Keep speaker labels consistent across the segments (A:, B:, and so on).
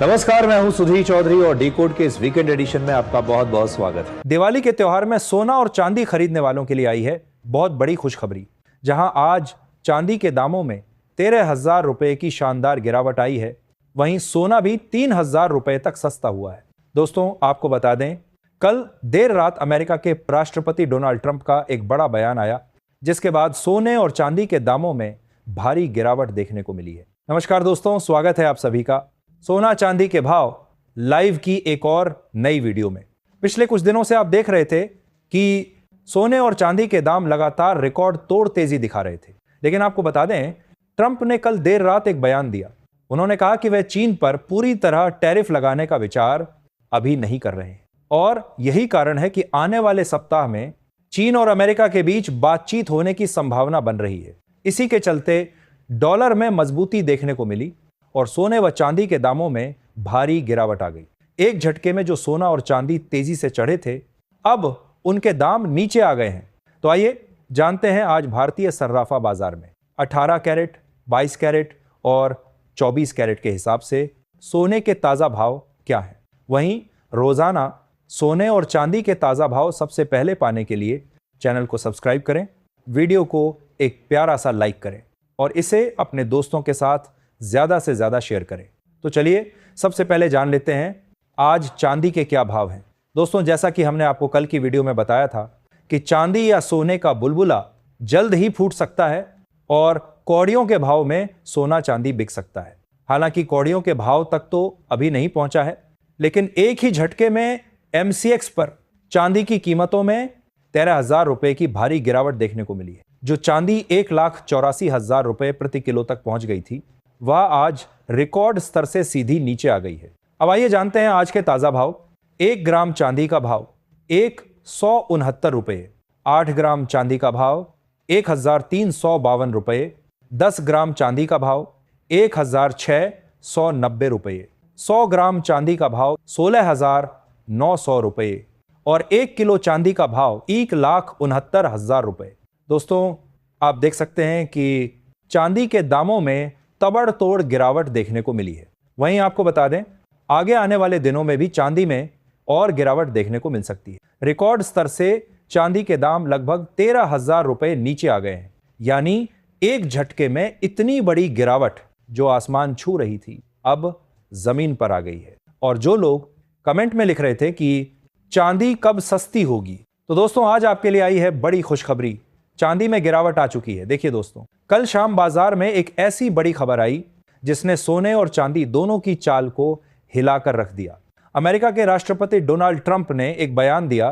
A: नमस्कार, मैं हूं सुधीर चौधरी और डीकोड के इस वीकेंड एडिशन में आपका बहुत बहुत स्वागत है। दिवाली के त्योहार में सोना और चांदी खरीदने वालों के लिए आई है बहुत बड़ी खुशखबरी। जहां आज चांदी के दामों में 13,000 रुपए की शानदार गिरावट आई है, वहीं सोना भी 3,000 रुपए तक सस्ता हुआ है। दोस्तों, आपको बता दें, कल देर रात अमेरिका के राष्ट्रपति डोनाल्ड ट्रंप का एक बड़ा बयान आया, जिसके बाद सोने और चांदी के दामों में भारी गिरावट देखने को मिली है। नमस्कार दोस्तों, स्वागत है आप सभी का सोना चांदी के भाव लाइव की एक और नई वीडियो में। पिछले कुछ दिनों से आप देख रहे थे कि सोने और चांदी के दाम लगातार रिकॉर्ड तोड़ तेजी दिखा रहे थे, लेकिन आपको बता दें, ट्रंप ने कल देर रात एक बयान दिया। उन्होंने कहा कि वह चीन पर पूरी तरह टैरिफ लगाने का विचार अभी नहीं कर रहे हैं और यही कारण है कि आने वाले सप्ताह में चीन और अमेरिका के बीच बातचीत होने की संभावना बन रही है। इसी के चलते डॉलर में मजबूती देखने को मिली और सोने व चांदी के दामों में भारी गिरावट आ गई। एक झटके में जो सोना और चांदी तेजी से चढ़े थे, अब उनके दाम नीचे आ गए हैं। तो आइए जानते हैं आज भारतीय सर्राफा बाजार में 18 कैरेट, 22 कैरेट और 24 कैरेट के हिसाब से सोने के ताजा भाव क्या हैं। वहीं रोजाना सोने और चांदी के ताजा भाव सबसे पहले पाने के लिए चैनल को सब्सक्राइब करें, वीडियो को एक प्यारा सा लाइक करें और इसे अपने दोस्तों के साथ ज्यादा से ज्यादा शेयर करें। तो चलिए सबसे पहले जान लेते हैं आज चांदी के क्या भाव हैं। दोस्तों, जैसा कि हमने आपको कल की वीडियो में बताया था कि चांदी या सोने का बुलबुला जल्द ही फूट सकता है और कौड़ियों के भाव में सोना चांदी बिक सकता है। हालांकि कौड़ियों के भाव तक तो अभी नहीं पहुंचा है, लेकिन एक ही झटके में MCX पर चांदी की कीमतों में 13,000 रुपए की भारी गिरावट देखने को मिली है। जो चांदी 1,84,000 रुपए प्रति किलो तक पहुंच गई थी, वह आज रिकॉर्ड स्तर से सीधी नीचे आ गई है। अब आइए जानते हैं आज के ताजा भाव। 1 ग्राम चांदी का भाव 169 रुपए, 8 ग्राम चांदी का भाव 1,352 रुपए, 10 ग्राम चांदी का भाव 1,690 रुपए, 100 ग्राम चांदी का भाव 16,900 रुपए और 1 किलो चांदी का भाव 1,69,000 रुपए। दोस्तों, आप देख सकते हैं कि चांदी के दामों में तबड़तोड़ गिरावट देखने को मिली है। वहीं आपको बता दें, आगे आने वाले दिनों में भी चांदी में और गिरावट देखने को मिल सकती है। रिकॉर्ड स्तर से चांदी के दाम लगभग 13,000 रुपए नीचे आ गए हैं, यानी एक झटके में इतनी बड़ी गिरावट जो आसमान छू रही थी, अब जमीन पर आ गई है। और जो लोग कमेंट में लिख रहे थे कि चांदी कब सस्ती होगी, तो दोस्तों आज आपके लिए आई है बड़ी खुशखबरी। चांदी में गिरावट आ चुकी है। देखिए दोस्तों, कल शाम बाजार में एक ऐसी बड़ी खबर आई जिसने सोने और चांदी दोनों की चाल को हिलाकर रख दिया। अमेरिका के राष्ट्रपति डोनाल्ड ट्रंप ने एक बयान दिया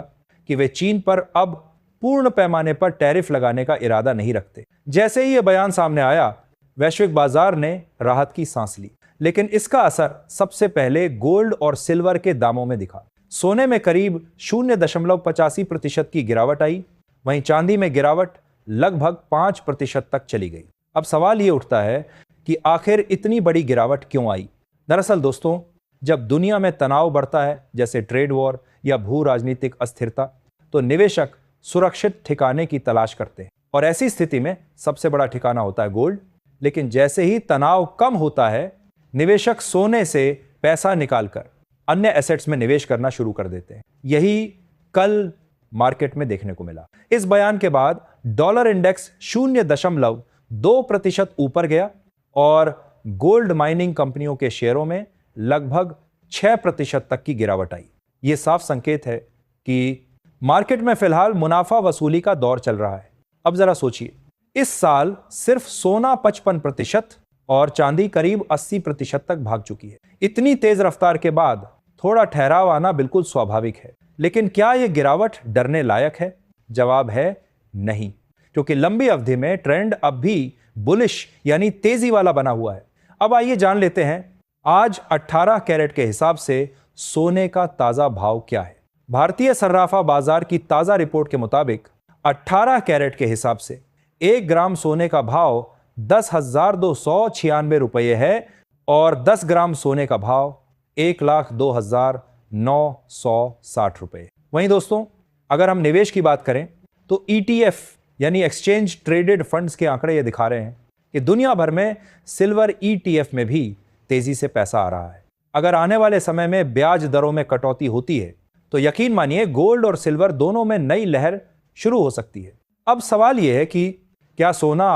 A: कि वे चीन पर अब पूर्ण पैमाने पर टैरिफ लगाने का इरादा नहीं रखते। जैसे ही यह बयान सामने आया, वैश्विक बाजार ने राहत की सांस ली, लेकिन इसका असर सबसे पहले गोल्ड और सिल्वर के दामों में दिखा। सोने में करीब 0.85% की गिरावट आई, वहीं चांदी में गिरावट लगभग 5% तक चली गई। अब सवाल यह उठता है कि आखिर इतनी बड़ी गिरावट क्यों आई। दरअसल दोस्तों, जब दुनिया में तनाव बढ़ता है, जैसे ट्रेड वॉर या भू राजनीतिक अस्थिरता, तो निवेशक सुरक्षित ठिकाने की तलाश करते हैं और ऐसी स्थिति में सबसे बड़ा ठिकाना होता है गोल्ड। लेकिन जैसे ही तनाव कम होता है, निवेशक सोने से पैसा निकालकर अन्य एसेट्स में निवेश करना शुरू कर देते हैं। यही कल मार्केट में देखने को मिला। इस बयान के बाद डॉलर इंडेक्स 0.2% ऊपर गया और गोल्ड माइनिंग कंपनियों के शेयरों में लगभग 6% तक की गिरावट आई। यह साफ संकेत है कि मार्केट में फिलहाल मुनाफा वसूली का दौर चल रहा है। अब जरा सोचिए, इस साल सिर्फ सोना 55% और चांदी करीब 80% तक भाग चुकी है। इतनी तेज रफ्तार के बाद थोड़ा ठहराव आना बिल्कुल स्वाभाविक है, लेकिन क्या यह गिरावट डरने लायक है? जवाब है नहीं, क्योंकि लंबी अवधि में ट्रेंड अब भी बुलिश यानी तेजी वाला बना हुआ है। अब आइए जान लेते हैं आज 18 कैरेट के हिसाब से सोने का ताजा भाव क्या है। भारतीय सर्राफा बाजार की ताजा रिपोर्ट के मुताबिक 18 कैरेट के हिसाब से 1 ग्राम सोने का भाव 10,296 रुपये है और 10 ग्राम सोने का भाव 1,02,960 रुपये। वहीं दोस्तों, अगर हम निवेश की बात करें तो ETF यानी एक्सचेंज ट्रेडेड फंड्स के आंकड़े ये दिखा रहे हैं कि दुनिया भर में सिल्वर ETF में भी तेजी से पैसा आ रहा है। अगर आने वाले समय में ब्याज दरों में कटौती होती है तो यकीन मानिए गोल्ड और सिल्वर दोनों में नई लहर शुरू हो सकती है। अब सवाल यह है कि क्या सोना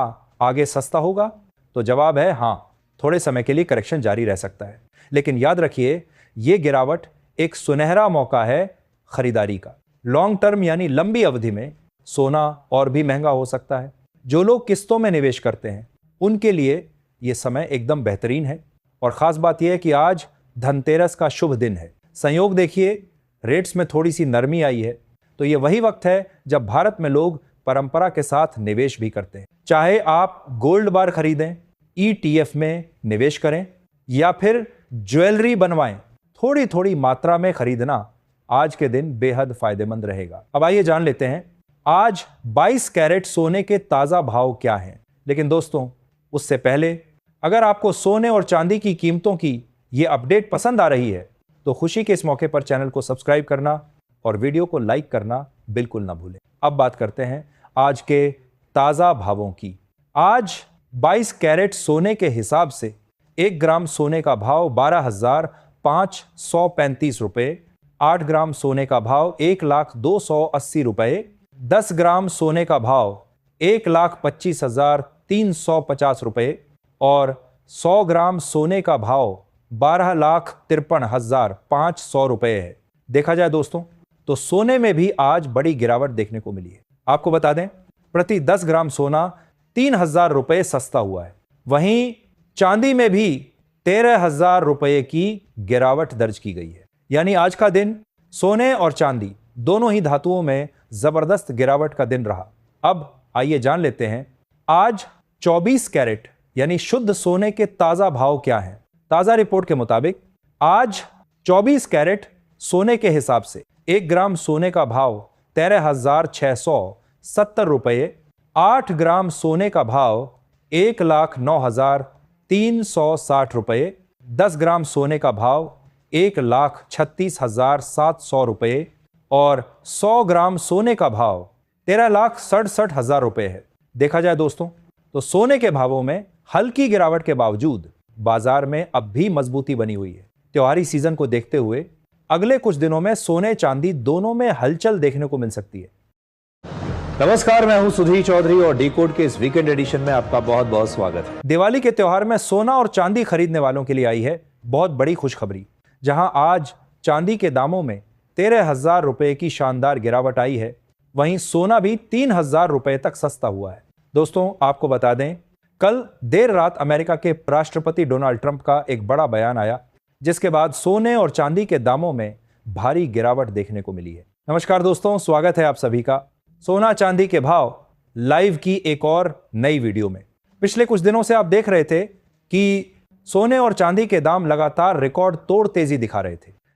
A: आगे सस्ता होगा? तो जवाब है हाँ, थोड़े समय के लिए करेक्शन जारी रह सकता है, लेकिन याद रखिए यह गिरावट एक सुनहरा मौका है खरीदारी का। लॉन्ग टर्म यानी लंबी अवधि में सोना और भी महंगा हो सकता है। जो लोग किस्तों में निवेश करते हैं उनके लिए यह समय एकदम बेहतरीन है। और खास बात यह है कि आज धनतेरस का शुभ दिन है। संयोग देखिए, रेट्स में थोड़ी सी नरमी आई है, तो ये वही वक्त है जब भारत में लोग परंपरा के साथ निवेश भी करते हैं। चाहे आप गोल्ड बार खरीदें, ETF में निवेश करें या फिर ज्वेलरी बनवाएं, थोड़ी थोड़ी मात्रा में खरीदना आज के दिन बेहद फायदेमंद रहेगा। अब आइए जान लेते हैं आज 22 कैरेट सोने के ताजा भाव क्या हैं। लेकिन दोस्तों, उससे पहले अगर आपको सोने और चांदी की कीमतों की ये अपडेट पसंद आ रही है तो खुशी के इस मौके पर चैनल को सब्सक्राइब करना और वीडियो को लाइक करना बिल्कुल ना भूलें। अब बात करते हैं आज के ताजा भावों की। आज 22 कैरेट सोने के हिसाब से 1 ग्राम सोने का भाव 12,535 रुपए, 8 ग्राम सोने का भाव 1,02,80 रुपए, 10 ग्राम सोने का भाव 1,25,350 रुपए और 100 ग्राम सोने का भाव 12,53,500 रुपए है। देखा जाए दोस्तों तो सोने में भी आज बड़ी गिरावट देखने को मिली है। आपको बता दें, प्रति 10 ग्राम सोना 3,000 रुपए सस्ता हुआ है। वहीं चांदी में भी 13,000 रुपए की गिरावट दर्ज की गई है। यानी आज का दिन सोने और चांदी दोनों ही धातुओं में जबरदस्त गिरावट का दिन रहा। अब आइए जान लेते हैं आज 24 कैरेट यानी शुद्ध सोने के ताजा भाव क्या हैं। ताजा रिपोर्ट के मुताबिक आज 24 कैरेट सोने के हिसाब से 1 ग्राम सोने का भाव 13,670 रुपये, 8 ग्राम सोने का भाव 1,09,360 रुपये, 10 ग्राम सोने का भाव 1,36,700 रुपये और 100 ग्राम सोने का भाव 13,67,000 रुपये है। देखा जाए दोस्तों तो सोने के भावों में हल्की गिरावट के बावजूद बाजार में अब भी मजबूती बनी हुई है। त्योहारी सीजन को देखते हुए अगले कुछ दिनों में सोने चांदी दोनों में हलचल देखने को मिल सकती है। नमस्कार, मैं हूं सुधीर चौधरी और डिकोड के इस वीकेंड एडिशन में आपका बहुत बहुत स्वागत है। दिवाली के त्योहार में सोना और चांदी खरीदने वालों के लिए आई है बहुत बड़ी खुशखबरी। जहां आज चांदी के दामों में 13,000 रुपए की शानदार गिरावट आई है, वहीं सोना भी 3,000 रुपए तक सस्ता हुआ है। दोस्तों, आपको बता दें, कल देर रात अमेरिका के राष्ट्रपति डोनाल्ड ट्रंप का एक बड़ा बयान आया, जिसके बाद सोने और चांदी के दामों में भारी गिरावट देखने को मिली है। नमस्कार दोस्तों, स्वागत है आप सभी का सोना चांदी के भाव लाइव की एक और नई वीडियो में। पिछले कुछ दिनों से आप देख रहे थे कि सोने और चांदी के दाम लगातार रिकॉर्ड तोड़ तेजी दिखा रहे थे।